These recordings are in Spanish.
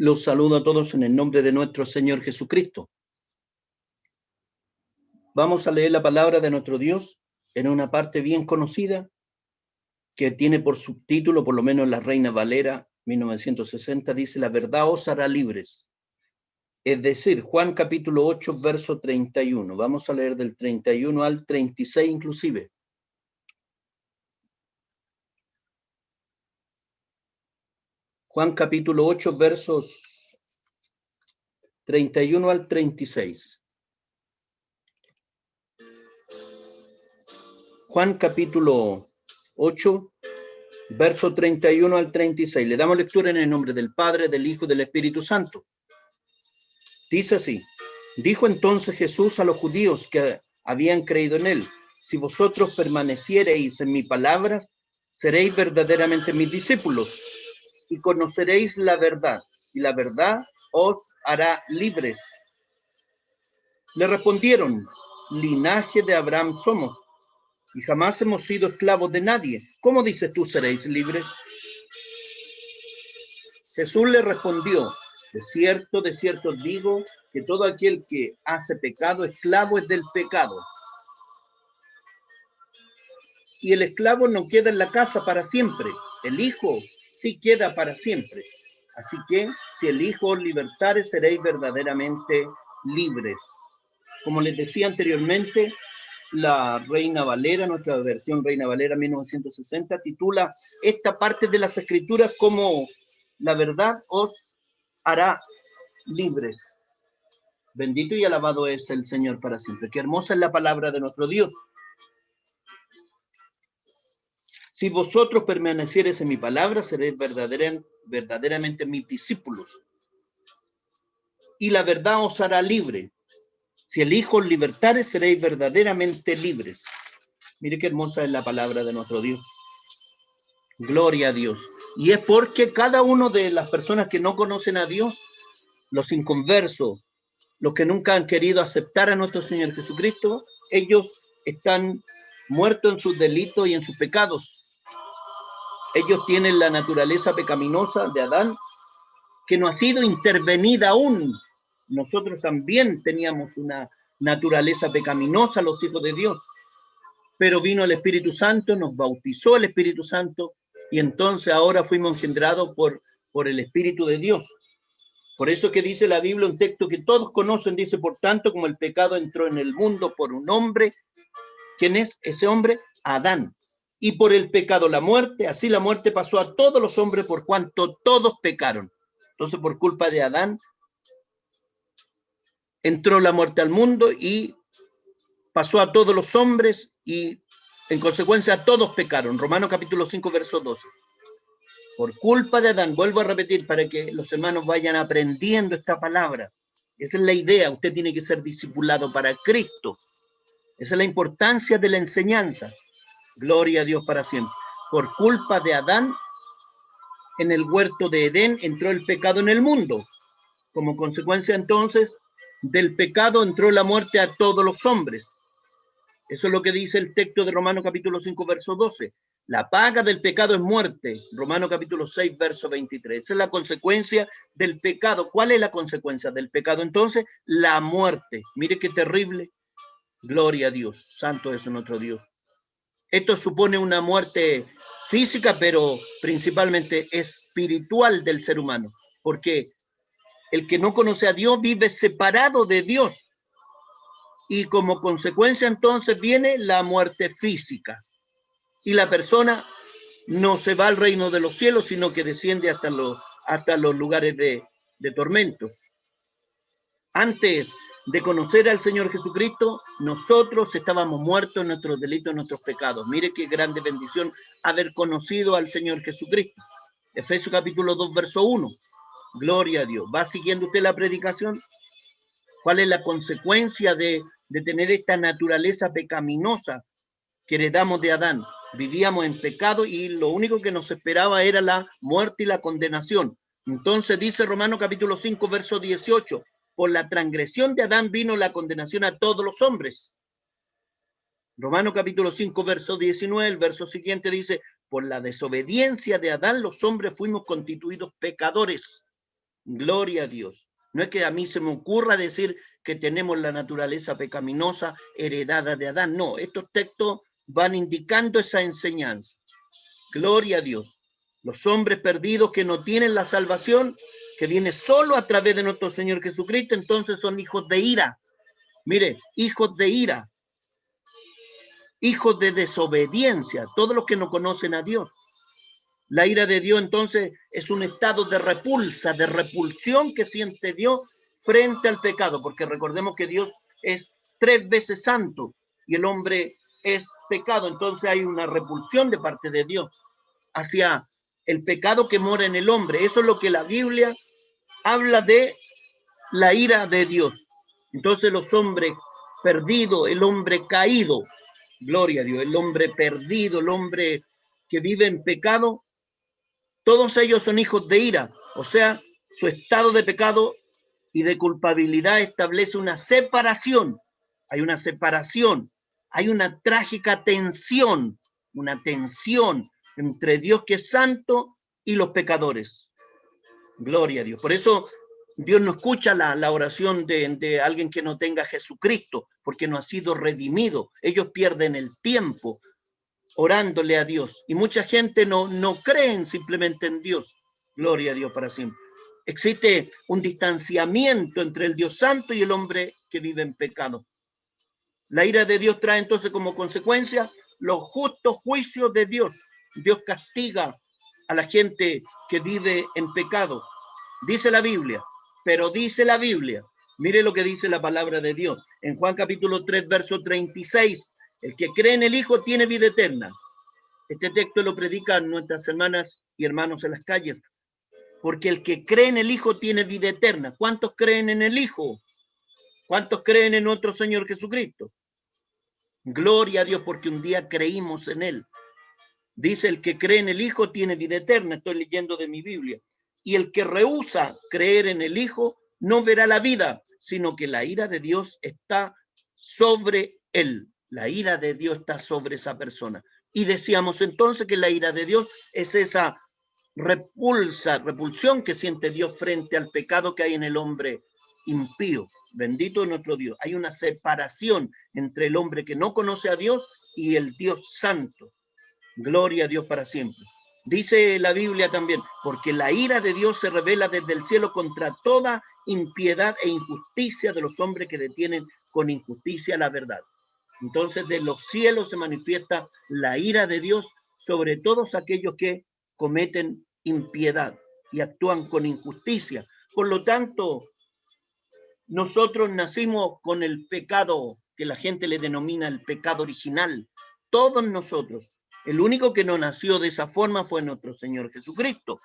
Los saludo a todos en el nombre de nuestro Señor Jesucristo. Vamos a leer la palabra de nuestro Dios en una parte bien conocida que tiene por subtítulo, por lo menos la Reina Valera 1960, dice: la verdad os hará libres. Es decir, Juan capítulo 8, verso 31. Vamos a leer del 31 al 36 inclusive. Juan capítulo 8, versos 31 al 36. Juan capítulo 8, verso 31 al 36. Le damos lectura en el nombre del Padre, del Hijo y del Espíritu Santo. Dice así: dijo entonces Jesús a los judíos que habían creído en él: si vosotros permaneciereis en mi palabra, seréis verdaderamente mis discípulos y conoceréis la verdad, y la verdad os hará libres. Le respondieron: linaje de Abraham somos, y jamás hemos sido esclavos de nadie. ¿Cómo dices tú seréis libres? Jesús le respondió: de cierto digo que todo aquel que hace pecado, esclavo es del pecado. Y el esclavo no queda en la casa para siempre, el Hijo sí queda para siempre. Así que, si el Hijo os libertare, seréis verdaderamente libres. Como les decía anteriormente, la Reina Valera, nuestra versión Reina Valera 1960, titula esta parte de las Escrituras como: la verdad os hará libres. Bendito y alabado es el Señor para siempre. Qué hermosa es la palabra de nuestro Dios. Si vosotros permaneciereis en mi palabra, seréis verdaderamente mis discípulos, y la verdad os hará libre. Si el Hijo os libertare, seréis verdaderamente libres. Mire qué hermosa es la palabra de nuestro Dios. Gloria a Dios. Y es porque cada uno de las personas que no conocen a Dios, los inconversos, los que nunca han querido aceptar a nuestro Señor Jesucristo, ellos están muertos en sus delitos y en sus pecados. Ellos tienen la naturaleza pecaminosa de Adán, que no ha sido intervenida aún. Nosotros también teníamos una naturaleza pecaminosa, los hijos de Dios. Pero vino el Espíritu Santo, nos bautizó el Espíritu Santo, y entonces ahora fuimos engendrados por el Espíritu de Dios. Por eso que dice la Biblia, un texto que todos conocen, dice: por tanto, como el pecado entró en el mundo por un hombre, ¿quién es ese hombre? Adán. Y por el pecado la muerte, así la muerte pasó a todos los hombres por cuanto todos pecaron. Entonces, por culpa de Adán, entró la muerte al mundo y pasó a todos los hombres, y en consecuencia todos pecaron. Romanos capítulo 5, verso 12. Por culpa de Adán, vuelvo a repetir para que los hermanos vayan aprendiendo esta palabra. Esa es la idea, usted tiene que ser discipulado para Cristo. Esa es la importancia de la enseñanza. Gloria a Dios para siempre. Por culpa de Adán, en el huerto de Edén entró el pecado en el mundo. Como consecuencia entonces del pecado entró la muerte a todos los hombres. Eso es lo que dice el texto de Romanos capítulo 5, verso 12. La paga del pecado es muerte. Romanos capítulo 6, verso 23. Esa es la consecuencia del pecado. ¿Cuál es la consecuencia del pecado entonces? La muerte. Mire qué terrible. Gloria a Dios. Santo es nuestro Dios. Esto supone una muerte física, pero principalmente espiritual del ser humano. Porque el que no conoce a Dios vive separado de Dios. Y como consecuencia entonces viene la muerte física. Y la persona no se va al reino de los cielos, sino que desciende hasta los lugares de tormentos. Antes de conocer al Señor Jesucristo, nosotros estábamos muertos en nuestros delitos, en nuestros pecados. Mire qué grande bendición haber conocido al Señor Jesucristo. Efesios capítulo 2, verso 1. Gloria a Dios. ¿Va siguiendo usted la predicación? ¿Cuál es la consecuencia de tener esta naturaleza pecaminosa que heredamos de Adán? Vivíamos en pecado y lo único que nos esperaba era la muerte y la condenación. Entonces dice Romanos capítulo 5, verso 18, por la transgresión de Adán vino la condenación a todos los hombres. Romanos capítulo 5, verso 19, el verso siguiente dice: por la desobediencia de Adán los hombres fuimos constituidos pecadores. Gloria a Dios. No es que a mí se me ocurra decir que tenemos la naturaleza pecaminosa heredada de Adán. No, estos textos van indicando esa enseñanza. Gloria a Dios. Los hombres perdidos que no tienen la salvación, que viene solo a través de nuestro Señor Jesucristo, entonces son hijos de ira. Mire, hijos de ira, hijos de desobediencia, todos los que no conocen a Dios. La ira de Dios entonces es un estado de repulsa, de repulsión que siente Dios frente al pecado, porque recordemos que Dios es 3 veces santo y el hombre es pecado, entonces hay una repulsión de parte de Dios hacia el pecado que mora en el hombre. Eso es lo que la Biblia habla de la ira de Dios. Entonces los hombres perdidos, el hombre caído, gloria a Dios, el hombre perdido, el hombre que vive en pecado, todos ellos son hijos de ira, o sea, su estado de pecado y de culpabilidad establece una separación. Hay una separación, hay una trágica tensión, una tensión entre Dios que es santo y los pecadores. Gloria a Dios. Por eso Dios no escucha la oración de alguien que no tenga a Jesucristo, porque no ha sido redimido. Ellos pierden el tiempo orándole a Dios. Y mucha gente no creen simplemente en Dios. Gloria a Dios para siempre. Existe un distanciamiento entre el Dios santo y el hombre que vive en pecado. La ira de Dios trae entonces como consecuencia los justos juicios de Dios. Dios castiga a la gente que vive en pecado. Dice la Biblia, pero dice la Biblia, mire lo que dice la palabra de Dios. En Juan capítulo 3, verso 36, el que cree en el Hijo tiene vida eterna. Este texto lo predican nuestras hermanas y hermanos en las calles. Porque el que cree en el Hijo tiene vida eterna. ¿Cuántos creen en el Hijo? ¿Cuántos creen en nuestro Señor Jesucristo? Gloria a Dios porque un día creímos en Él. Dice, el que cree en el Hijo tiene vida eterna. Estoy leyendo de mi Biblia. Y el que rehúsa creer en el Hijo no verá la vida, sino que la ira de Dios está sobre él. La ira de Dios está sobre esa persona. Y decíamos entonces que la ira de Dios es esa repulsión que siente Dios frente al pecado que hay en el hombre impío. Bendito es nuestro Dios. Hay una separación entre el hombre que no conoce a Dios y el Dios santo. Gloria a Dios para siempre. Dice la Biblia también, porque la ira de Dios se revela desde el cielo contra toda impiedad e injusticia de los hombres que detienen con injusticia la verdad. Entonces de los cielos se manifiesta la ira de Dios sobre todos aquellos que cometen impiedad y actúan con injusticia. Por lo tanto, nosotros nacimos con el pecado que la gente le denomina el pecado original. Todos nosotros. El único que no nació de esa forma fue nuestro Señor Jesucristo,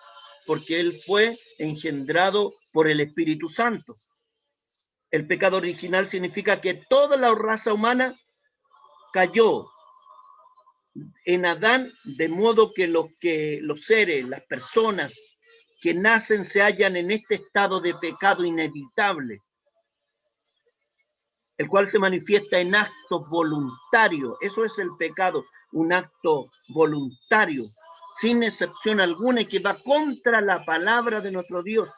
porque Él fue engendrado por el Espíritu Santo. El pecado original significa que toda la raza humana cayó en Adán, de modo que los seres, las personas que nacen se hallan en este estado de pecado inevitable, el cual se manifiesta en actos voluntarios. Eso es el pecado, un acto voluntario, sin excepción alguna, y que va contra la palabra de nuestro Dios.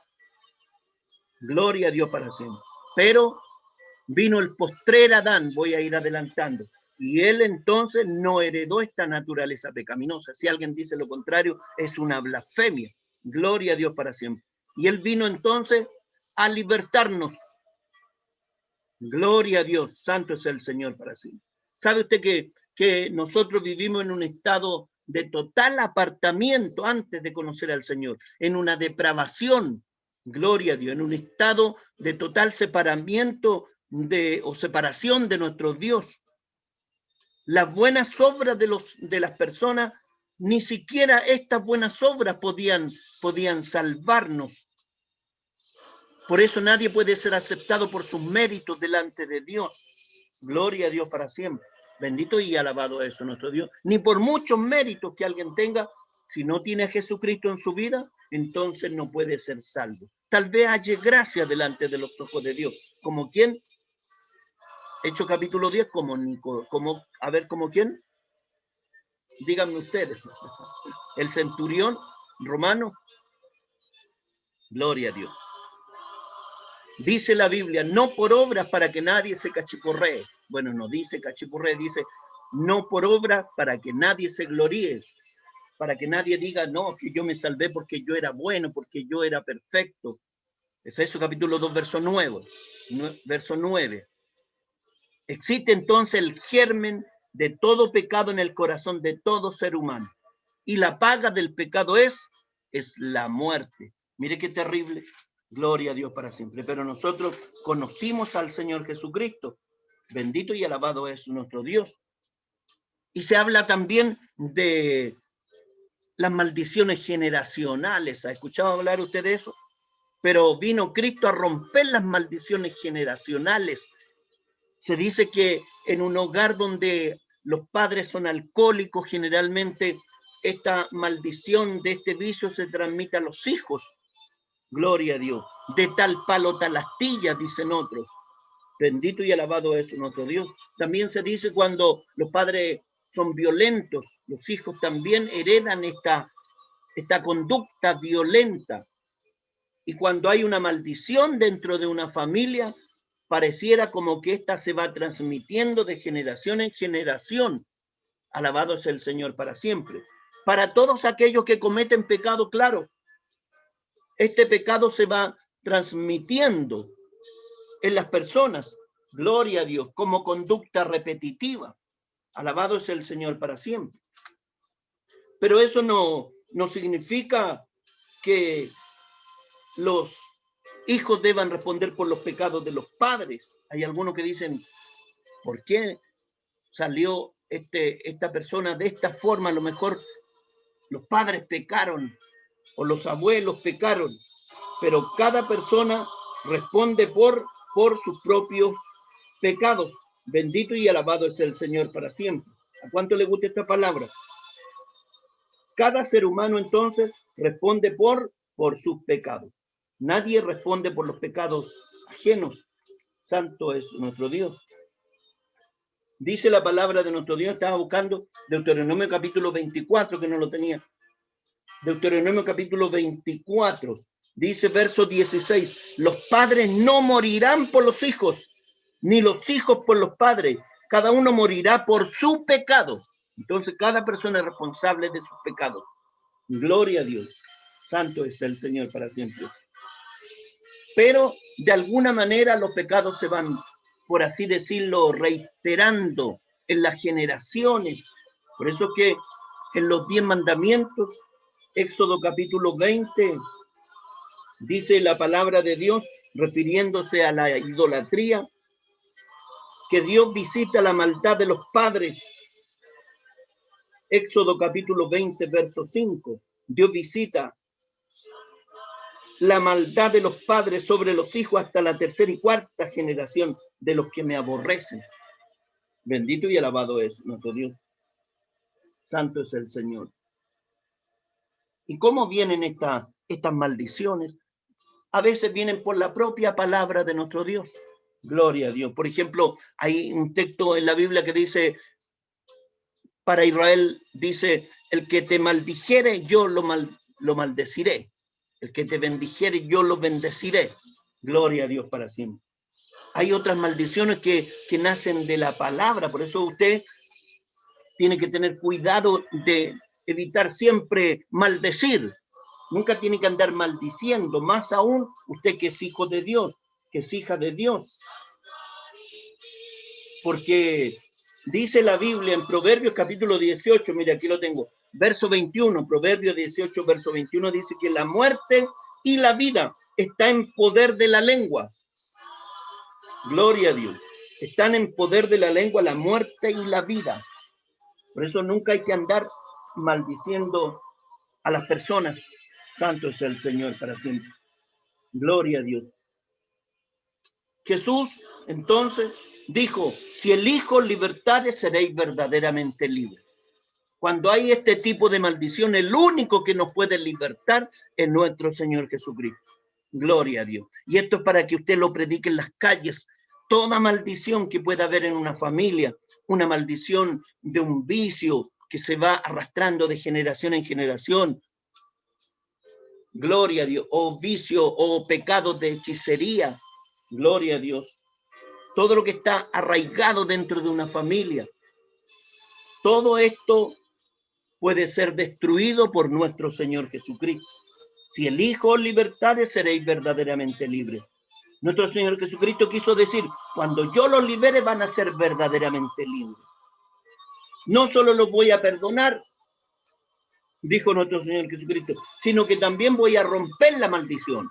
Gloria a Dios para siempre. Pero vino el postrer Adán, voy a ir adelantando, y él entonces no heredó esta naturaleza pecaminosa. Si alguien dice lo contrario, es una blasfemia. Gloria a Dios para siempre. Y él vino entonces a libertarnos. Gloria a Dios, santo es el Señor para siempre. ¿Sabe usted que nosotros vivimos en un estado de total apartamiento antes de conocer al Señor? En una depravación, gloria a Dios, en un estado de total separamiento o separación de nuestro Dios. Las buenas obras de las personas, ni siquiera estas buenas obras podían salvarnos. Por eso nadie puede ser aceptado por sus méritos delante de Dios. Gloria a Dios para siempre. Bendito y alabado eso nuestro Dios. Ni por muchos méritos que alguien tenga, si no tiene a Jesucristo en su vida, entonces no puede ser salvo. Tal vez haya gracia delante de los ojos de Dios. ¿Como quién? Hechos capítulo 10, a ver, ¿como quién? Díganme ustedes. El centurión romano. Gloria a Dios. Dice la Biblia, no por obras para que nadie se cachiporree. Bueno, no dice cachiporree, dice no por obras para que nadie se gloríe, para que nadie diga, no, que yo me salvé porque yo era bueno, porque yo era perfecto. Efesios capítulo 2, verso 9. Existe entonces el germen de todo pecado en el corazón de todo ser humano. Y la paga del pecado es la muerte. Mire qué terrible. Gloria a Dios para siempre. Pero nosotros conocimos al Señor Jesucristo. Bendito y alabado es nuestro Dios. Y se habla también de las maldiciones generacionales. ¿Ha escuchado hablar usted de eso? Pero vino Cristo a romper las maldiciones generacionales. Se dice que en un hogar donde los padres son alcohólicos, generalmente esta maldición de este vicio se transmite a los hijos. Gloria a Dios. De tal palo tal astilla, dicen otros. Bendito y alabado es nuestro Dios. También se dice cuando los padres son violentos, los hijos también heredan esta conducta violenta. Y cuando hay una maldición dentro de una familia, pareciera como que esta se va transmitiendo de generación en generación. Alabado es el Señor para siempre. Para todos aquellos que cometen pecado, claro, este pecado se va transmitiendo en las personas. Gloria a Dios, como conducta repetitiva. Alabado es el Señor para siempre. Pero eso no significa que los hijos deban responder por los pecados de los padres. Hay algunos que dicen, ¿por qué salió esta persona de esta forma? A lo mejor los padres pecaron o los abuelos pecaron, pero cada persona responde por sus propios pecados. Bendito y alabado es el Señor para siempre. ¿A cuánto le gusta esta palabra? Cada ser humano entonces responde por sus pecados. Nadie responde por los pecados ajenos. Santo es nuestro Dios. Dice la palabra de nuestro Dios, estaba buscando Deuteronomio capítulo 24, que no lo tenía. Deuteronomio capítulo 24, dice verso 16, los padres no morirán por los hijos, ni los hijos por los padres. Cada uno morirá por su pecado. Entonces cada persona es responsable de sus pecados. Gloria a Dios. Santo es el Señor para siempre. Pero de alguna manera los pecados se van, por así decirlo, reiterando en las generaciones. Por eso que en los 10 mandamientos, Éxodo capítulo 20, dice la palabra de Dios, refiriéndose a la idolatría, que Dios visita la maldad de los padres. Éxodo capítulo 20, verso 5. Dios visita la maldad de los padres sobre los hijos hasta la tercera y cuarta generación de los que me aborrecen. Bendito y alabado es nuestro Dios. Santo es el Señor. ¿Y cómo vienen estas maldiciones? A veces vienen por la propia palabra de nuestro Dios. Gloria a Dios. Por ejemplo, hay un texto en la Biblia que dice, para Israel, dice, el que te maldijere, yo lo maldeciré. El que te bendijere, yo lo bendeciré. Gloria a Dios para siempre. Hay otras maldiciones que nacen de la palabra. Por eso usted tiene que tener cuidado de evitar siempre maldecir. Nunca tiene que andar maldiciendo. Más aún, usted que es hijo de Dios, que es hija de Dios. Porque dice la Biblia en Proverbios capítulo 18, mire, aquí lo tengo. Verso 21, Proverbios 18, verso 21, dice que la muerte y la vida está en poder de la lengua. Gloria a Dios. Están en poder de la lengua la muerte y la vida. Por eso nunca hay que andar maldiciendo a las personas. Santo es el Señor para siempre. Gloria a Dios. Jesús entonces dijo, si el Hijo libertare, seréis verdaderamente libres. Cuando hay este tipo de maldición, el único que nos puede libertar es nuestro Señor Jesucristo. Gloria a Dios. Y esto es para que usted lo predique en las calles. Toda maldición que pueda haber en una familia, una maldición de un vicio que se va arrastrando de generación en generación. Gloria a Dios. O vicio o pecados de hechicería. Gloria a Dios. Todo lo que está arraigado dentro de una familia, todo esto puede ser destruido por nuestro Señor Jesucristo. Si el Hijo os libertare, seréis verdaderamente libres. Nuestro Señor Jesucristo quiso decir, cuando yo los libere van a ser verdaderamente libres. No solo los voy a perdonar, dijo nuestro Señor Jesucristo, sino que también voy a romper la maldición.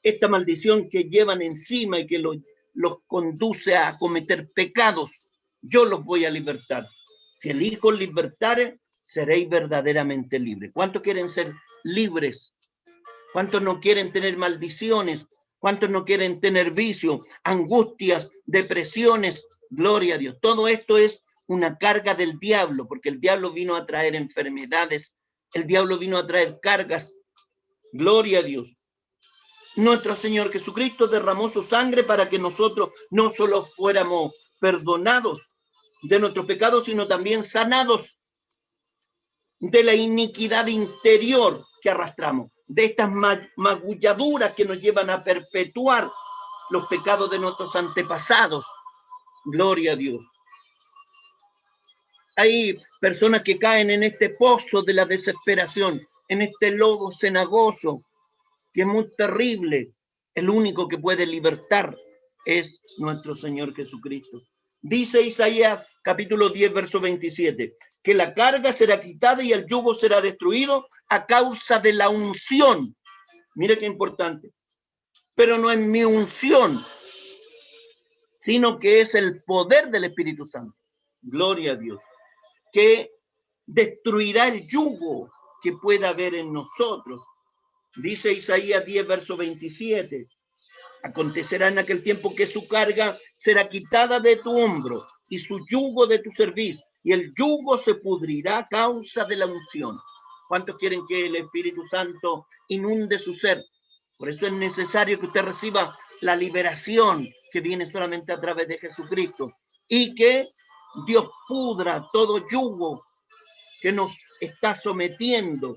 Esta maldición que llevan encima y que los conduce a cometer pecados, yo los voy a libertar. Si el Hijo os libertare, seréis verdaderamente libres. ¿Cuántos quieren ser libres? ¿Cuántos no quieren tener maldiciones? ¿Cuántos no quieren tener vicio, angustias, depresiones? Gloria a Dios. Todo esto es una carga del diablo, porque el diablo vino a traer enfermedades, el diablo vino a traer cargas. Gloria a Dios. Nuestro Señor Jesucristo derramó su sangre para que nosotros no solo fuéramos perdonados de nuestros pecados, sino también sanados de la iniquidad interior que arrastramos, de estas magulladuras que nos llevan a perpetuar los pecados de nuestros antepasados. Gloria a Dios. Hay personas que caen en este pozo de la desesperación, en este lodo cenagoso, que es muy terrible. El único que puede libertar es nuestro Señor Jesucristo. Dice Isaías capítulo 10, verso 27, que la carga será quitada y el yugo será destruido a causa de la unción. Mire qué importante. Pero no es mi unción, sino que es el poder del Espíritu Santo. Gloria a Dios. Que destruirá el yugo que pueda haber en nosotros. Dice Isaías 10, verso 27. Acontecerá en aquel tiempo que su carga será quitada de tu hombro y su yugo de tu cerviz, y el yugo se pudrirá a causa de la unción. ¿Cuántos quieren que el Espíritu Santo inunde su ser? Por eso es necesario que usted reciba la liberación que viene solamente a través de Jesucristo, y que Dios pudra todo yugo que nos está sometiendo.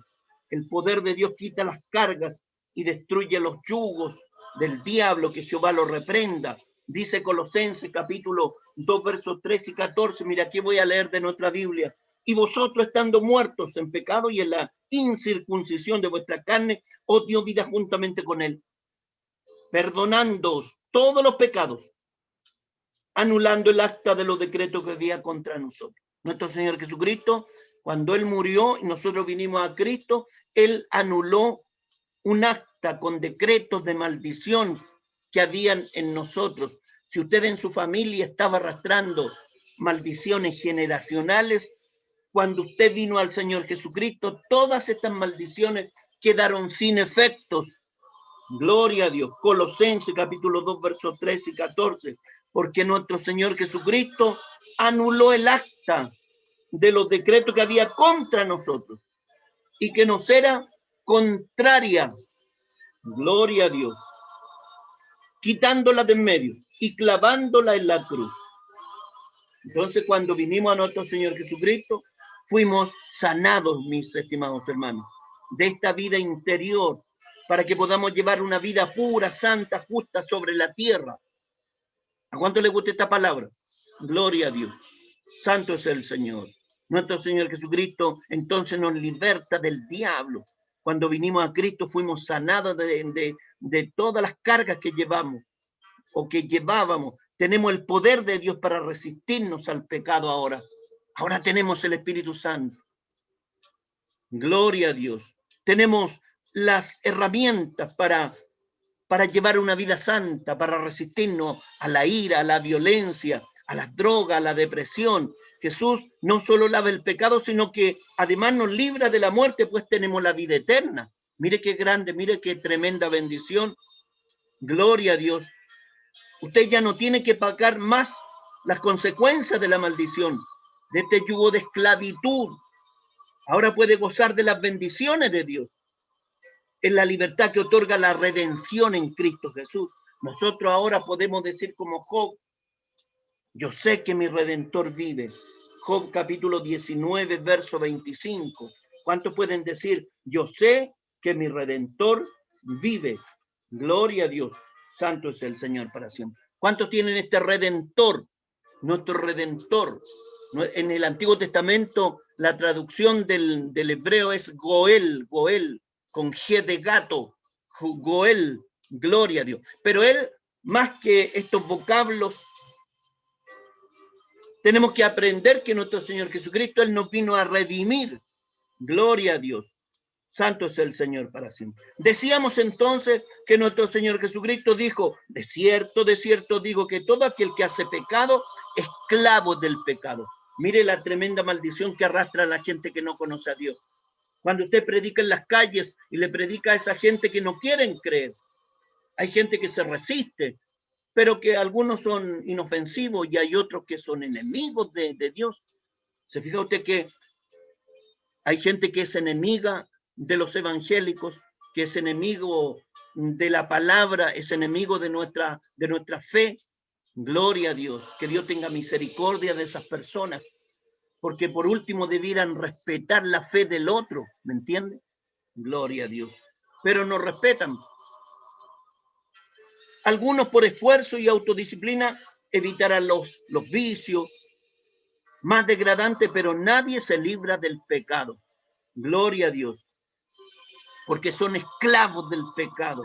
El poder de Dios quita las cargas y destruye los yugos del diablo, que Jehová lo reprenda. Dice Colosenses capítulo 2, versos 13 y 14. Mira, aquí voy a leer de nuestra Biblia. Y vosotros, estando muertos en pecado y en la incircuncisión de vuestra carne, os dio vida juntamente con él, perdonándoos todos los pecados, anulando el acta de los decretos que había contra nosotros. Nuestro Señor Jesucristo, cuando él murió y nosotros vinimos a Cristo, él anuló un acta con decretos de maldición que habían en nosotros. Si usted en su familia estaba arrastrando maldiciones generacionales, cuando usted vino al Señor Jesucristo, todas estas maldiciones quedaron sin efectos. Gloria a Dios. Colosenses capítulo 2, versos 13 y 14. Porque nuestro Señor Jesucristo anuló el acta de los decretos que había contra nosotros y que nos era contraria. Gloria a Dios. Quitándola de en medio y clavándola en la cruz. Entonces, cuando vinimos a nuestro Señor Jesucristo, fuimos sanados, mis estimados hermanos, de esta vida interior, para que podamos llevar una vida pura, santa, justa sobre la tierra. ¿A cuánto le gusta esta palabra? Gloria a Dios. Santo es el Señor. Nuestro Señor Jesucristo entonces nos liberta del diablo. Cuando vinimos a Cristo fuimos sanados de todas las cargas que llevamos o que llevábamos. Tenemos el poder de Dios para resistirnos al pecado ahora. Ahora tenemos el Espíritu Santo. Gloria a Dios. Tenemos las herramientas para llevar una vida santa, para resistirnos a la ira, a la violencia, a las drogas, a la depresión. Jesús no solo lava el pecado, sino que además nos libra de la muerte, pues tenemos la vida eterna. Mire qué grande, mire qué tremenda bendición. Gloria a Dios. Usted ya no tiene que pagar más las consecuencias de la maldición, de este yugo de esclavitud. Ahora puede gozar de las bendiciones de Dios. Es la libertad que otorga la redención en Cristo Jesús. Nosotros ahora podemos decir como Job, yo sé que mi Redentor vive. Job capítulo 19, verso 25. ¿Cuántos pueden decir, yo sé que mi Redentor vive? Gloria a Dios. Santo es el Señor para siempre. ¿Cuántos tienen este Redentor? Nuestro Redentor. En el Antiguo Testamento, la traducción del hebreo es Goel, Goel, con G de gato, Goel, gloria a Dios. Pero él, más que estos vocablos, tenemos que aprender que nuestro Señor Jesucristo, Él nos vino a redimir. Gloria a Dios. Santo es el Señor para siempre. Decíamos entonces que nuestro Señor Jesucristo dijo, de cierto digo que todo aquel que hace pecado, esclavo del pecado. Mire la tremenda maldición que arrastra a la gente que no conoce a Dios. Cuando usted predica en las calles y le predica a esa gente que no quieren creer, hay gente que se resiste, pero que algunos son inofensivos y hay otros que son enemigos de Dios. ¿Se fija usted que hay gente que es enemiga de los evangélicos, que es enemigo de la palabra, es enemigo de nuestra fe? Gloria a Dios, que Dios tenga misericordia de esas personas, porque por último debieran respetar la fe del otro, ¿me entiende? Gloria a Dios, pero no respetan. Algunos por esfuerzo y autodisciplina evitarán los vicios más degradantes, pero nadie se libra del pecado. Gloria a Dios, porque son esclavos del pecado.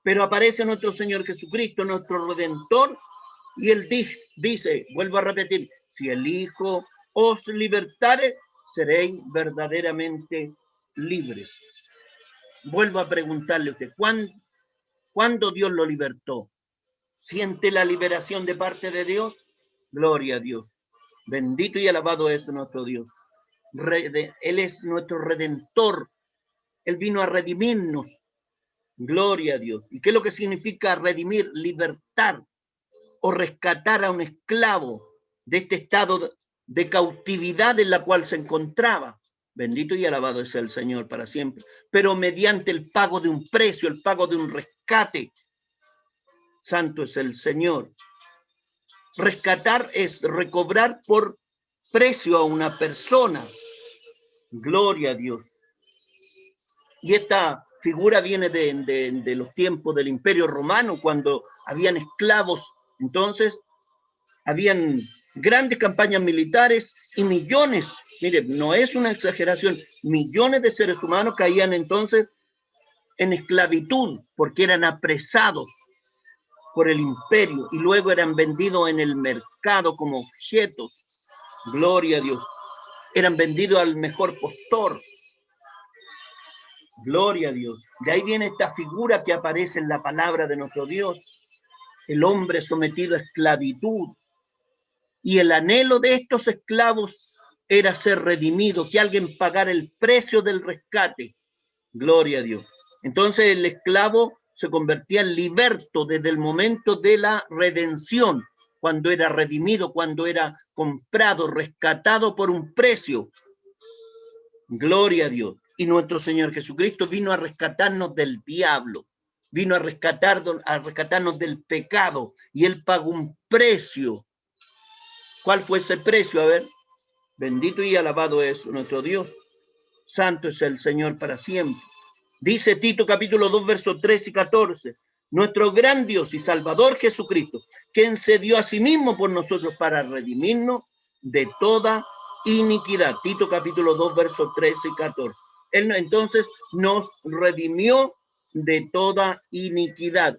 Pero aparece nuestro Señor Jesucristo, nuestro Redentor, y Él dice, vuelvo a repetir, si el Hijo os libertare, seréis verdaderamente libres. Vuelvo a preguntarle a usted, ¿cuándo Dios lo libertó? ¿Siente la liberación de parte de Dios? Gloria a Dios. Bendito y alabado es nuestro Dios. Él es nuestro Redentor. Él vino a redimirnos. Gloria a Dios. ¿Y qué es lo que significa redimir? Libertar o rescatar a un esclavo de este estado de cautividad en la cual se encontraba. Bendito y alabado es el Señor para siempre. Pero mediante el pago de un precio, el pago de un rescate. Santo es el Señor. Rescatar es recobrar por precio a una persona. Gloria a Dios. Y esta figura viene de los tiempos del Imperio Romano, cuando habían esclavos. Entonces, habían grandes campañas militares y millones, mire, no es una exageración, millones de seres humanos caían entonces en esclavitud porque eran apresados por el imperio y luego eran vendidos en el mercado como objetos. Gloria a Dios. Eran vendidos al mejor postor. Gloria a Dios. De ahí viene esta figura que aparece en la palabra de nuestro Dios. El hombre sometido a esclavitud. Y el anhelo de estos esclavos era ser redimido, que alguien pagara el precio del rescate. Gloria a Dios. Entonces el esclavo se convertía en liberto desde el momento de la redención, cuando era redimido, cuando era comprado, rescatado por un precio. Gloria a Dios. Y nuestro Señor Jesucristo vino a rescatarnos del diablo, vino a rescatarnos del pecado, y Él pagó un precio. ¿Cuál fue ese precio? A ver, bendito y alabado es nuestro Dios. Santo es el Señor para siempre. Dice Tito capítulo 2, versos 13 y 14. Nuestro gran Dios y Salvador Jesucristo, quien se dio a sí mismo por nosotros para redimirnos de toda iniquidad. Tito capítulo 2, versos 13 y 14. Él entonces nos redimió de toda iniquidad.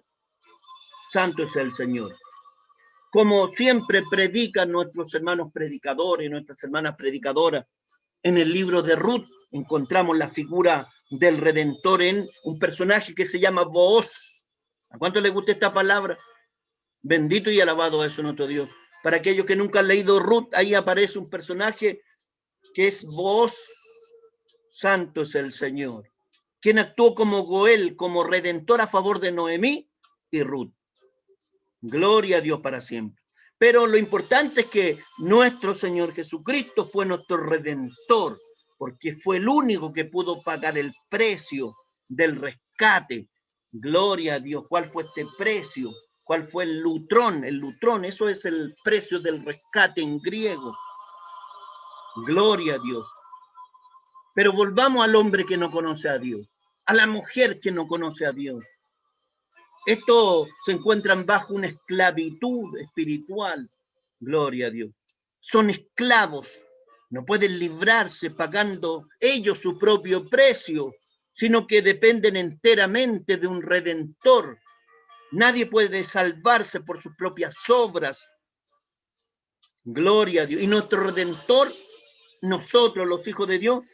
Santo es el Señor. Como siempre predican nuestros hermanos predicadores, nuestras hermanas predicadoras, en el libro de Ruth encontramos la figura del Redentor en un personaje que se llama Booz. ¿A cuánto le gusta esta palabra? Bendito y alabado es nuestro Dios. Para aquellos que nunca han leído Ruth, ahí aparece un personaje que es Booz. Santo es el Señor, quien actuó como Goel, como redentor a favor de Noemí y Ruth. Gloria a Dios para siempre. Pero lo importante es que nuestro Señor Jesucristo fue nuestro Redentor, porque fue el único que pudo pagar el precio del rescate. Gloria a Dios. ¿Cuál fue este precio? ¿Cuál fue el lutrón? El lutrón, eso es el precio del rescate en griego. Gloria a Dios. Pero volvamos al hombre que no conoce a Dios, a la mujer que no conoce a Dios. Estos se encuentran bajo una esclavitud espiritual. Gloria a Dios. Son esclavos. No pueden librarse pagando ellos su propio precio, sino que dependen enteramente de un redentor. Nadie puede salvarse por sus propias obras. Gloria a Dios. Y nuestro redentor, nosotros los hijos de Dios,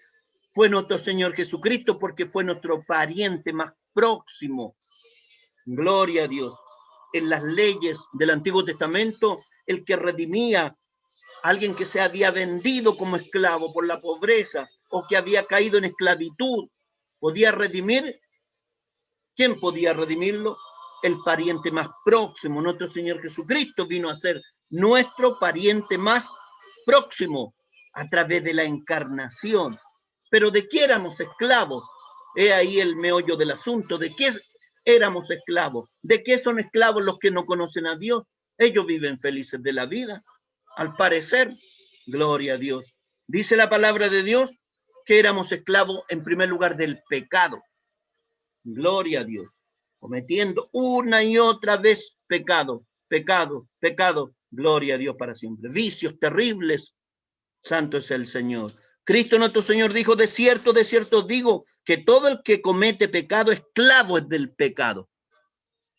fue nuestro Señor Jesucristo, porque fue nuestro pariente más próximo. Gloria a Dios. En las leyes del Antiguo Testamento, el que redimía a alguien que se había vendido como esclavo por la pobreza o que había caído en esclavitud, podía redimir. ¿Quién podía redimirlo? El pariente más próximo. Nuestro Señor Jesucristo vino a ser nuestro pariente más próximo a través de la encarnación. Pero ¿de qué éramos esclavos? He ahí el meollo del asunto. ¿De qué éramos esclavos? ¿De qué son esclavos los que no conocen a Dios? Ellos viven felices de la vida. Al parecer, gloria a Dios. Dice la palabra de Dios que éramos esclavos en primer lugar del pecado. Gloria a Dios. Cometiendo una y otra vez pecado, pecado, pecado. Gloria a Dios para siempre. Vicios terribles. Santo es el Señor. Cristo nuestro Señor dijo, de cierto digo, que todo el que comete pecado, esclavo es del pecado.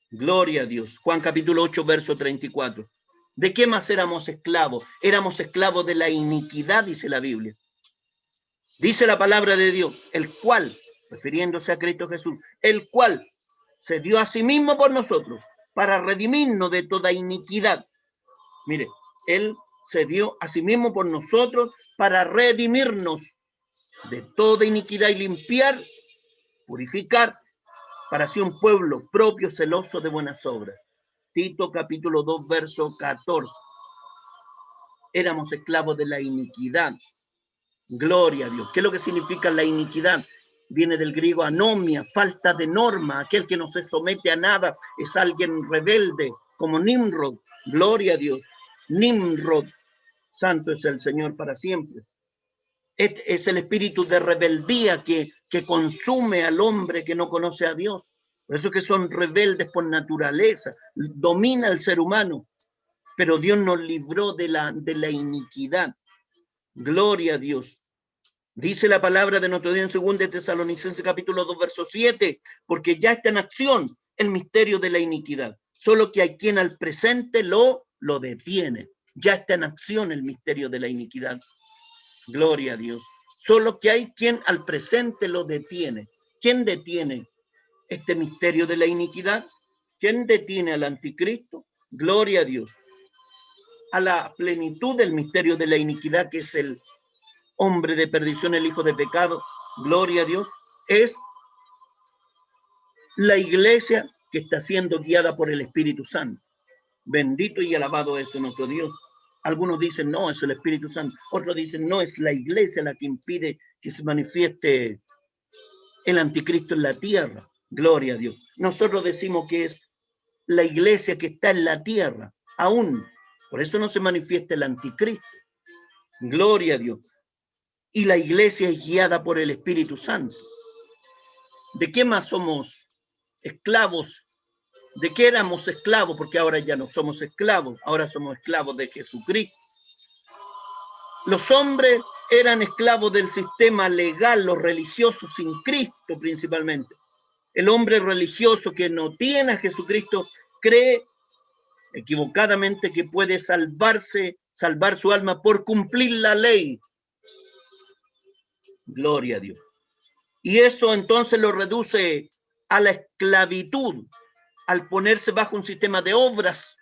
Gloria a Dios. Juan capítulo 8, verso 34. ¿De qué más éramos esclavos? Éramos esclavos de la iniquidad, dice la Biblia. Dice la palabra de Dios, el cual, refiriéndose a Cristo Jesús, el cual se dio a sí mismo por nosotros para redimirnos de toda iniquidad. Mire, Él se dio a sí mismo por nosotros para redimirnos de toda iniquidad y limpiar, purificar, para ser un pueblo propio, celoso de buenas obras. Tito capítulo 2, verso 14. Éramos esclavos de la iniquidad. Gloria a Dios. ¿Qué es lo que significa la iniquidad? Viene del griego anomia, falta de norma. Aquel que no se somete a nada es alguien rebelde, como Nimrod. Gloria a Dios. Nimrod. Santo es el Señor para siempre. Es el espíritu de rebeldía que consume al hombre que no conoce a Dios. Por eso que son rebeldes por naturaleza. Domina al ser humano. Pero Dios nos libró de la iniquidad. Gloria a Dios. Dice la palabra de nuestro Dios en 2 Tesalonicenses capítulo 2, verso 7, porque ya está en acción el misterio de la iniquidad. Solo que hay quien al presente lo detiene. Ya está en acción el misterio de la iniquidad. Gloria a Dios. Solo que hay quien al presente lo detiene. ¿Quién detiene este misterio de la iniquidad? ¿Quién detiene al anticristo? Gloria a Dios. A la plenitud del misterio de la iniquidad, que es el hombre de perdición, el hijo de pecado, gloria a Dios, es la iglesia que está siendo guiada por el Espíritu Santo. Bendito y alabado es nuestro Dios. Algunos dicen, no, es el Espíritu Santo. Otros dicen, no, es la iglesia la que impide que se manifieste el anticristo en la tierra. Gloria a Dios. Nosotros decimos que es la iglesia que está en la tierra, aún. Por eso no se manifiesta el anticristo. Gloria a Dios. Y la iglesia es guiada por el Espíritu Santo. ¿De qué más somos esclavos? ¿De qué éramos esclavos? Porque ahora ya no somos esclavos, ahora somos esclavos de Jesucristo. Los hombres eran esclavos del sistema legal, los religiosos sin Cristo principalmente. El hombre religioso que no tiene a Jesucristo cree equivocadamente que puede salvar su alma por cumplir la ley. Gloria a Dios. Y eso entonces lo reduce a la esclavitud, al ponerse bajo un sistema de obras.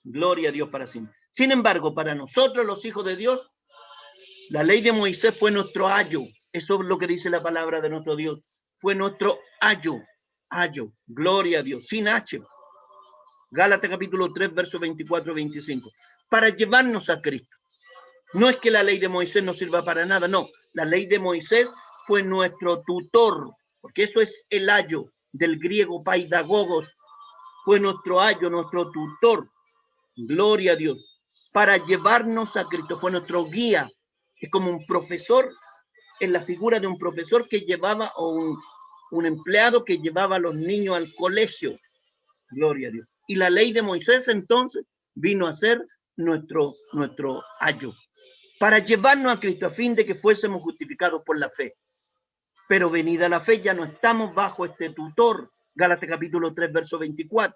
Gloria a Dios para siempre. Sin embargo, para nosotros los hijos de Dios, la ley de Moisés fue nuestro ayo. Eso es lo que dice la palabra de nuestro Dios. Fue nuestro ayo. Ayo. Gloria a Dios. Sin H. Gálatas capítulo 3, versos 24 y 25. Para llevarnos a Cristo. No es que la ley de Moisés no sirva para nada, no. La ley de Moisés fue nuestro tutor, porque eso es el ayo del griego paidagogos. Fue nuestro ayo, nuestro tutor. Gloria a Dios. Para llevarnos a Cristo. Fue nuestro guía. Es como un profesor, en la figura de un profesor que llevaba, o un empleado que llevaba a los niños al colegio. Gloria a Dios. Y la ley de Moisés entonces vino a ser nuestro ayo para llevarnos a Cristo a fin de que fuésemos justificados por la fe. Pero venida la fe ya no estamos bajo este tutor. Gálatas capítulo 3, verso 24.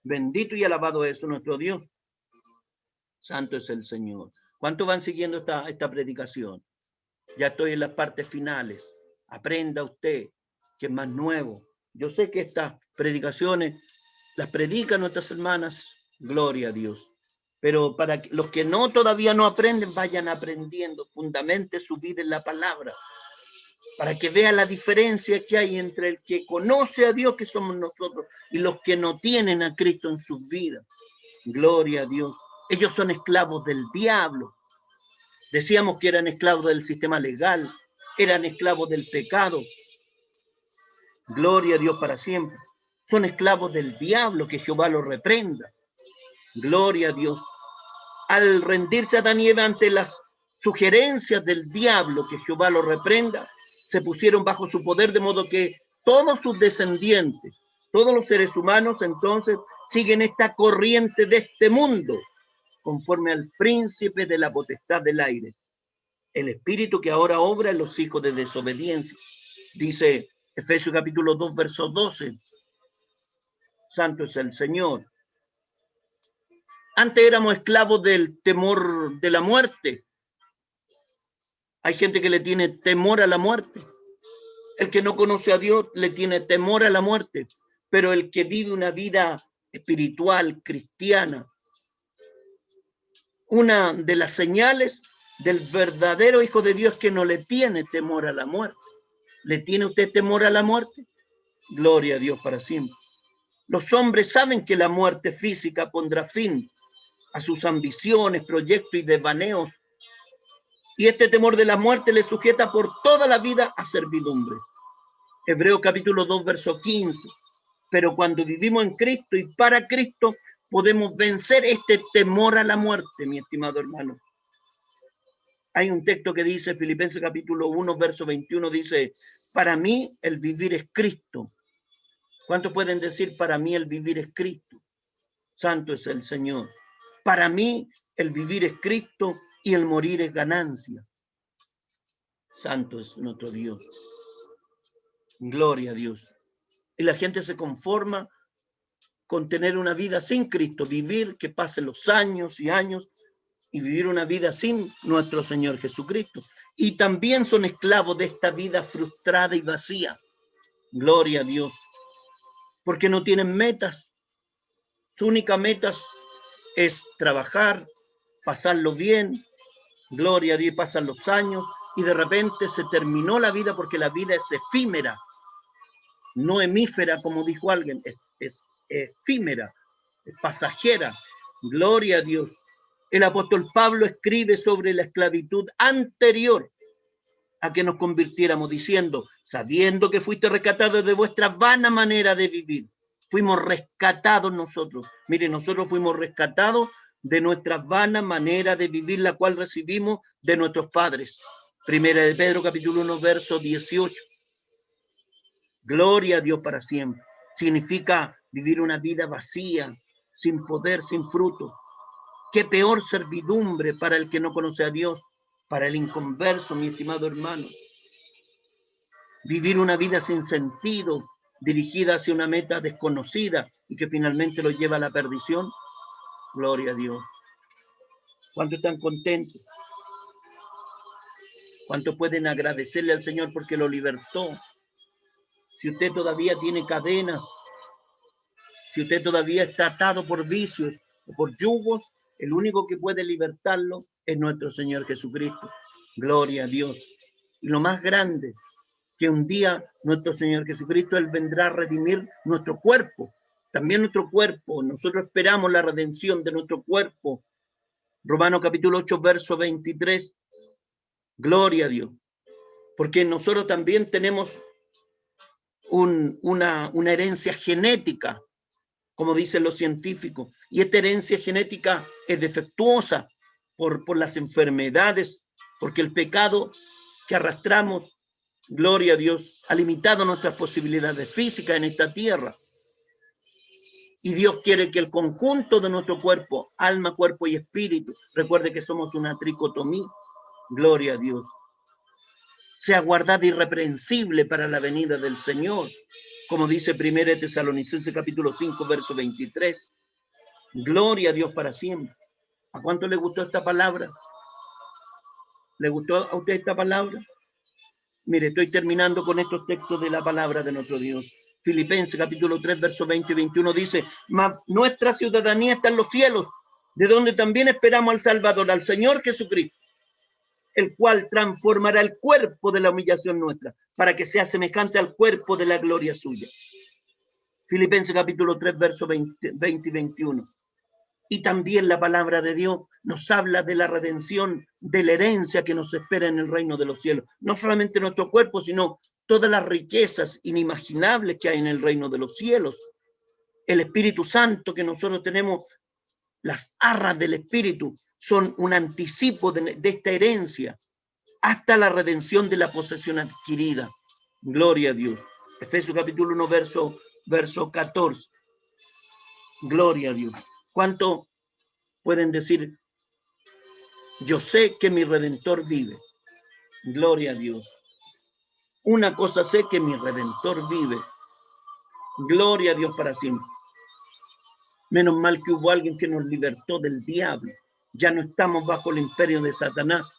Bendito y alabado es nuestro Dios. Santo es el Señor. ¿Cuántos van siguiendo esta predicación? Ya estoy en las partes finales. Aprenda usted, que es más nuevo. Yo sé que estas predicaciones las predican nuestras hermanas. Gloria a Dios. Pero para los que todavía no aprenden, vayan aprendiendo. Fundamente su vida en la palabra. Para que vean la diferencia que hay entre el que conoce a Dios, que somos nosotros, y los que no tienen a Cristo en sus vidas. Gloria a Dios. Ellos son esclavos del diablo. Decíamos que eran esclavos del sistema legal, eran esclavos del pecado. Gloria a Dios para siempre. Son esclavos del diablo, que Jehová los reprenda. Gloria a Dios. Al rendirse Adán y Eva ante las sugerencias del diablo, que Jehová los reprenda, se pusieron bajo su poder, de modo que todos sus descendientes, todos los seres humanos, entonces siguen esta corriente de este mundo, conforme al príncipe de la potestad del aire, el espíritu que ahora obra en los hijos de desobediencia. Dice Efesios capítulo 2, verso 12. Santo es el Señor. Antes éramos esclavos del temor de la muerte. Hay gente que le tiene temor a la muerte. El que no conoce a Dios le tiene temor a la muerte. Pero el que vive una vida espiritual, cristiana, una de las señales del verdadero Hijo de Dios, que no le tiene temor a la muerte. ¿Le tiene usted temor a la muerte? Gloria a Dios para siempre. Los hombres saben que la muerte física pondrá fin a sus ambiciones, proyectos y desvaneos. Y este temor de la muerte le sujeta por toda la vida a servidumbre. Hebreos capítulo 2, verso 15. Pero cuando vivimos en Cristo y para Cristo, podemos vencer este temor a la muerte, mi estimado hermano. Hay un texto que dice, Filipenses capítulo 1, verso 21, dice, para mí el vivir es Cristo. ¿Cuántos pueden decir, para mí el vivir es Cristo? Santo es el Señor. Para mí el vivir es Cristo y el morir es ganancia. Santo es nuestro Dios. Gloria a Dios. Y la gente se conforma con tener una vida sin Cristo, vivir, que pasen los años y años, y vivir una vida sin nuestro Señor Jesucristo. Y también son esclavos de esta vida frustrada y vacía. Gloria a Dios. Porque no tienen metas. Su única meta es trabajar, pasarlo bien. Gloria a Dios, pasan los años y de repente se terminó la vida, porque la vida es efímera, no hemífera, como dijo alguien, es efímera, es pasajera. Gloria a Dios. El apóstol Pablo escribe sobre la esclavitud anterior a que nos convirtiéramos, diciendo, sabiendo que fuiste rescatados de vuestra vana manera de vivir. Fuimos rescatados nosotros. Mire, nosotros fuimos rescatados de nuestra vana manera de vivir, la cual recibimos de nuestros padres. Primera de Pedro, capítulo 1, verso 18. Gloria a Dios para siempre. Significa vivir una vida vacía, sin poder, sin fruto. Qué peor servidumbre para el que no conoce a Dios, para el inconverso, mi estimado hermano. Vivir una vida sin sentido, dirigida hacia una meta desconocida y que finalmente lo lleva a la perdición. Gloria a Dios. ¿Cuántos están contentos? ¿Cuántos pueden agradecerle al Señor porque lo libertó? Si usted todavía tiene cadenas, si usted todavía está atado por vicios o por yugos, el único que puede libertarlo es nuestro Señor Jesucristo. Gloria a Dios. Y lo más grande, que un día nuestro Señor Jesucristo, Él vendrá a redimir nuestro cuerpo. También nuestro cuerpo. Nosotros esperamos la redención de nuestro cuerpo. Romanos capítulo 8, verso 23. Gloria a Dios. Porque nosotros también tenemos una herencia genética, como dicen los científicos, y esta herencia genética es defectuosa por las enfermedades, porque el pecado que arrastramos, gloria a Dios, ha limitado nuestras posibilidades físicas en esta tierra. Y Dios quiere que el conjunto de nuestro cuerpo, alma, cuerpo y espíritu, recuerde que somos una tricotomía, gloria a Dios, sea guardada irreprensible para la venida del Señor, como dice 1 Tesalonicenses capítulo 5, verso 23. Gloria a Dios para siempre. ¿A cuánto le gustó esta palabra? ¿Le gustó a usted esta palabra? Mire, estoy terminando con estos textos de la palabra de nuestro Dios. Filipenses capítulo 3, verso 20 y 21 dice, mas nuestra ciudadanía está en los cielos, de donde también esperamos al Salvador, al Señor Jesucristo, el cual transformará el cuerpo de la humillación nuestra, para que sea semejante al cuerpo de la gloria suya. Filipenses capítulo 3, verso 20 y 21. Y también la palabra de Dios nos habla de la redención, de la herencia que nos espera en el reino de los cielos. No solamente nuestro cuerpo, sino todas las riquezas inimaginables que hay en el reino de los cielos. El Espíritu Santo que nosotros tenemos, las arras del Espíritu, son un anticipo de esta herencia hasta la redención de la posesión adquirida. Gloria a Dios. Efesios capítulo 1, verso 14. Gloria a Dios. ¿Cuánto pueden decir? Yo sé que mi Redentor vive. Gloria a Dios. Una cosa sé, que mi Redentor vive. Gloria a Dios para siempre. Menos mal que hubo alguien que nos libertó del diablo. Ya no estamos bajo el imperio de Satanás.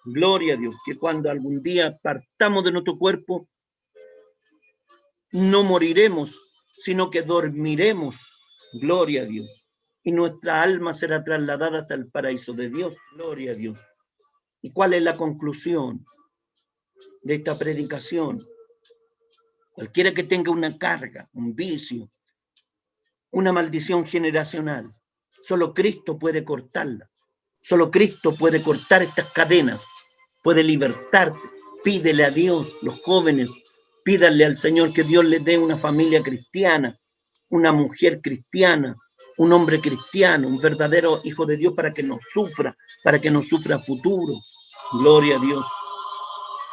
Gloria a Dios, que cuando algún día partamos de nuestro cuerpo, no moriremos, sino que dormiremos. Gloria a Dios. Y nuestra alma será trasladada hasta el paraíso de Dios. Gloria a Dios. ¿Y cuál es la conclusión de esta predicación? Cualquiera que tenga una carga, un vicio, una maldición generacional, solo Cristo puede cortarla. Solo Cristo puede cortar estas cadenas, puede libertarte. Pídele a Dios, los jóvenes, pídanle al Señor que Dios les dé una familia cristiana, una mujer cristiana, un hombre cristiano, un verdadero hijo de Dios para que no sufra futuro. Gloria a Dios.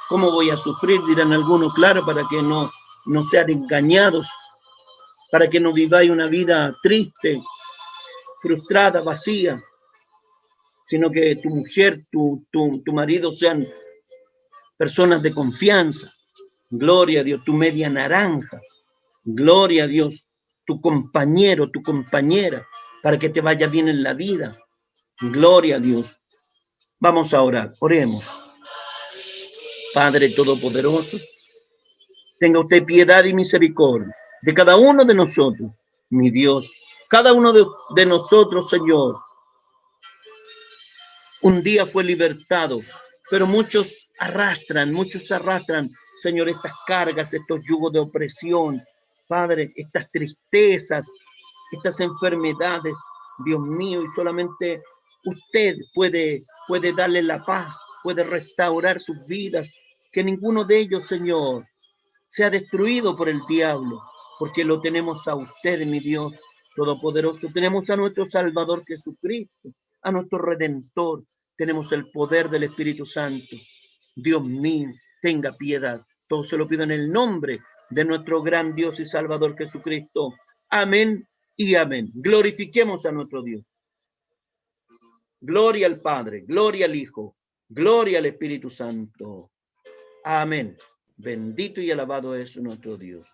¿Cómo voy a sufrir? Dirán algunos, claro, para que no sean engañados, para que no viváis una vida triste, frustrada, vacía, sino que tu mujer, tu marido sean personas de confianza. Gloria a Dios, tu media naranja. Gloria a Dios, tu compañero, tu compañera, para que te vaya bien en la vida. Gloria a Dios. Vamos a orar, oremos. Padre Todopoderoso, tenga usted piedad y misericordia de cada uno de nosotros, mi Dios. Cada uno de nosotros, Señor, un día fue libertado, pero muchos arrastran, Señor, estas cargas, estos yugos de opresión, Padre, estas tristezas, estas enfermedades, Dios mío, y solamente usted puede darle la paz, puede restaurar sus vidas, que ninguno de ellos, Señor, sea destruido por el diablo, porque lo tenemos a usted, mi Dios Todopoderoso. Tenemos a nuestro Salvador Jesucristo, a nuestro Redentor. Tenemos el poder del Espíritu Santo. Dios mío, tenga piedad. Todo se lo pido en el nombre de nuestro gran Dios y Salvador Jesucristo. Amén y amén. Glorifiquemos a nuestro Dios. Gloria al Padre, gloria al Hijo, gloria al Espíritu Santo. Amén. Bendito y alabado es nuestro Dios.